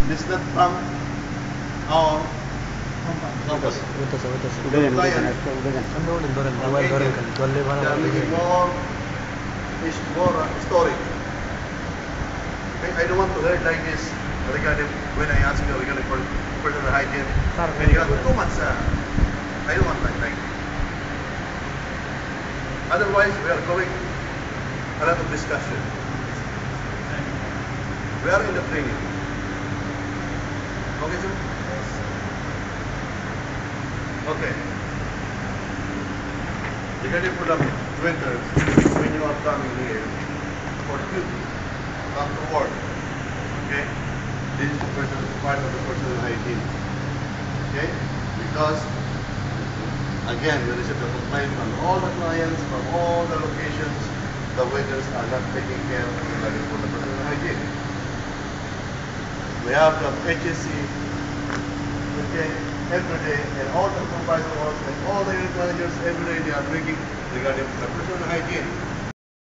This is not from our campus. Ganyan, Client, ganyan. they are making more story. Okay, I don't want to hear like this regarding when I ask you regarding personal hygiene. When you have too much, I don't want like that. Otherwise, we are going a lot of discussion. We are in the training. Okay, sir? Okay. Regarding for the winters, when you are coming here for duty, come to work. Okay? This is the part of the personal hygiene. Okay? Because again, we receive the complaint from all the clients, from all the locations, the waiters are not taking care of regarding for the personal hygiene. We have the HSC, okay, every day, and all the supervisors and all the unit managers every day they are drinking regarding the personal hygiene.